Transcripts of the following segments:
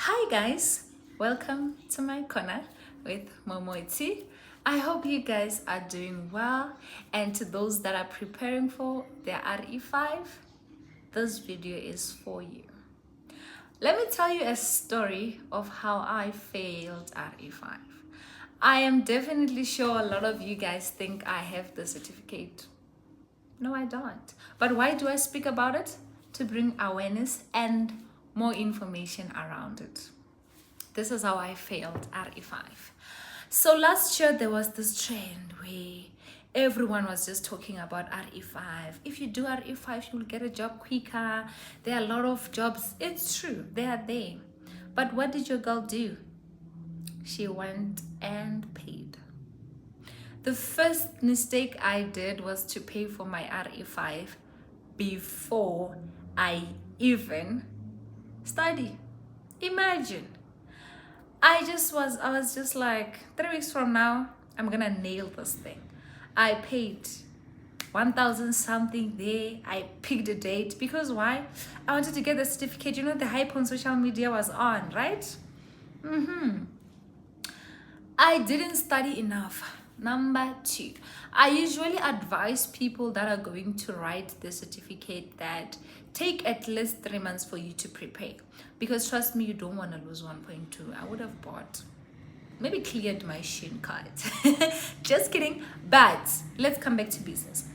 Hi guys, welcome to my corner with Momoiti. I hope you guys are doing well, and to those that are preparing for their RE5, this video is for you. Let me tell you a story of how I failed RE5. I am definitely sure a lot of you guys think I have the certificate. No, I don't. But why do I speak about it? To bring awareness and more information around it. This is how I failed RE5. So last year there was this trend where everyone was just talking about RE5. If you do RE5, you'll get a job quicker. There are a lot of jobs. It's true, they are there. But what did your girl do? She went and paid. The first mistake I did was to pay for my RE5 before I even study. Imagine. I was just like, 3 weeks from now, I'm gonna nail this thing. I paid 1,000 something there. I picked a date because why? I wanted to get the certificate. You know, the hype on social media was on, right? I didn't study enough. Number 2, I usually advise people that are going to write the certificate that take at least 3 months for you to prepare, because trust me, you don't want to lose 1.2. I would have bought, maybe cleared my shin card. Just kidding. But let's come back to business.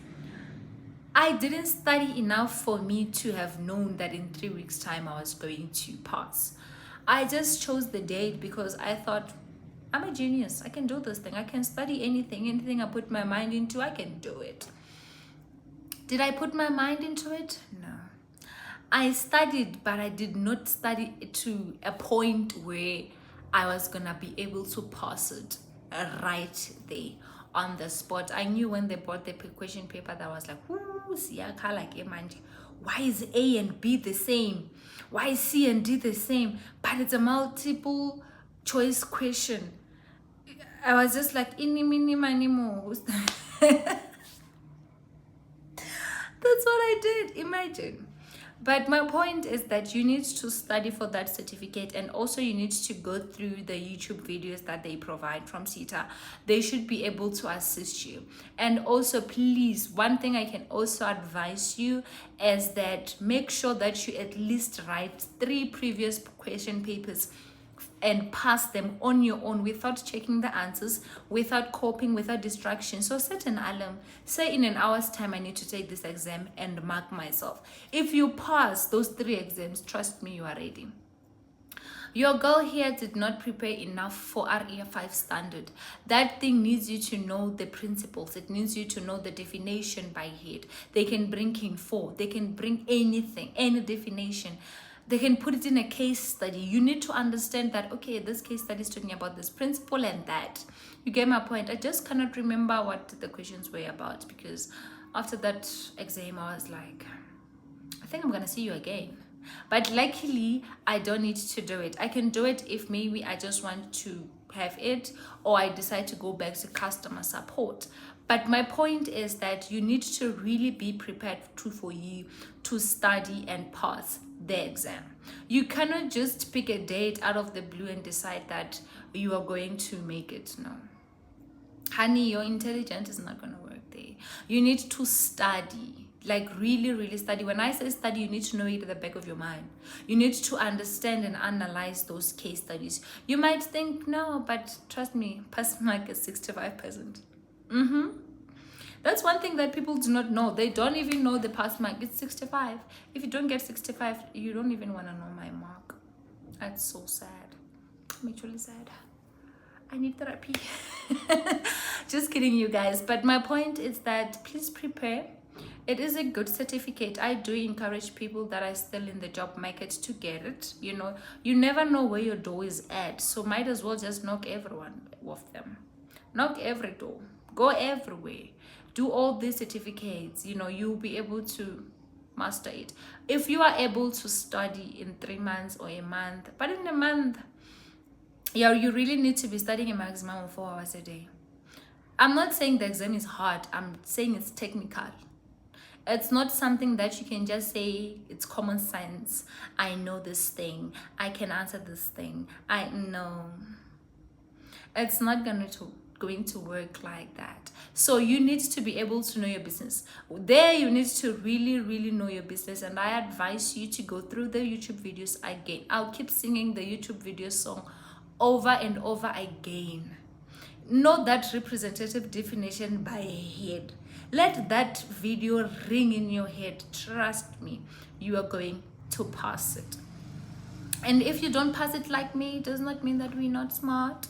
I didn't study enough for me to have known that in 3 weeks time I was going to pass. I just chose the date because I thought, I'm a genius. I can do this thing. I can study anything I put my mind into, I can do it. Did I put my mind into it? No. I studied, but I did not study to a point where I was gonna be able to pass it right there on the spot. I knew when they brought the question paper that was like, why is A and B the same? Why is C and D the same? But it's a multiple choice question. I was just like, inni, mini, mani, mo. That's what I did. Imagine. But my point is that you need to study for that certificate, and also you need to go through the YouTube videos that they provide from CETA. They should be able to assist you. And also, please, one thing I can also advise you is that make sure that you at least write 3 previous question papers and pass them on your own without checking the answers, without copying, without distraction. So set an alarm. Say in an hour's time, I need to take this exam, and mark myself. If you pass those 3 exams, trust me, you are ready. Your girl here did not prepare enough for RE5 standard. That thing needs you to know the principles. It needs you to know the definition by head. They can bring King 4. They can bring anything, any definition. They can put it in a case study. You need to understand that, okay, this case study is talking about this principle and that. You get my point. I just cannot remember what the questions were about, because after that exam, I was like, I think I'm going to see you again. But luckily, I don't need to do it. I can do it if maybe I just want to have it, or I decide to go back to customer support. But my point is that you need to really be prepared for you to study and pass the exam. You cannot just pick a date out of the blue and decide that you are going to make it. No. Honey, your intelligence is not going to work there. You need to study. Like really study. When I say study, you need to know it at the back of your mind. You need to understand and analyze those case studies. You might think, no, but trust me, pass mark is 65%. That's one thing that people do not know. They don't even know the pass mark. It's 65. If you don't get 65, you don't even want to know my mark. That's so sad. I'm actually sad. I need therapy. Just kidding, you guys. But my point is that please prepare. It is a good certificate. I do encourage people that are still in the job market to get it. You know, you never know where your door is at. So might as well just knock everyone off them. Knock every door. Go everywhere. Do all these certificates. You know, you'll be able to master it. If you are able to study in 3 months or a month, but in a month, yeah, you really need to be studying a maximum of 4 hours a day. I'm not saying the exam is hard. I'm saying it's technical. It's not something that you can just say it's common sense. I know this thing. I can answer this thing. I know. It's not going to work like that. So you need to be able to know your business. There you need to really know your business, and I advise you to go through the YouTube videos again. I'll keep singing the YouTube video song over and over again. Know that representative definition by head. Let that video ring in your head. Trust me, you are going to pass it. And if you don't pass it like me, it does not mean that we're not smart.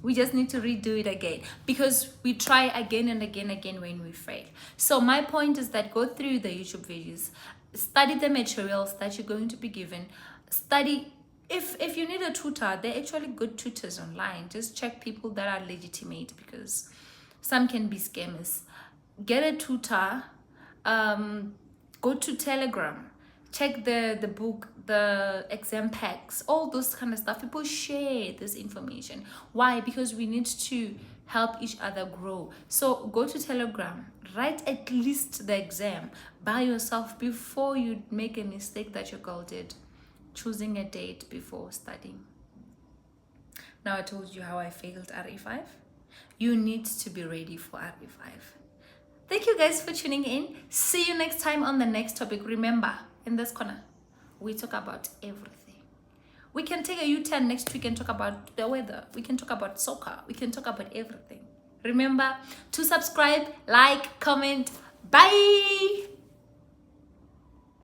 We just need to redo it again, because we try again and again when we fail. So my point is that go through the YouTube videos, study the materials that you're going to be given, study. If you need a tutor, they're actually good tutors online. Just check people that are legitimate, because some can be scammers. Get a tutor. Go to Telegram, check the book, the exam packs, all those kind of stuff. People share this information. Why? Because we need to help each other grow. So go to Telegram, write at least the exam by yourself before you make a mistake that your girl did, choosing a date before studying. Now I told you how I failed RE5. You need to be ready for RE5. Thank you guys for tuning in. See you next time on the next topic. Remember, in this corner, we talk about everything. We can take a U-turn next week and talk about the weather. We can talk about soccer. We can talk about everything. Remember to subscribe, like, comment. Bye.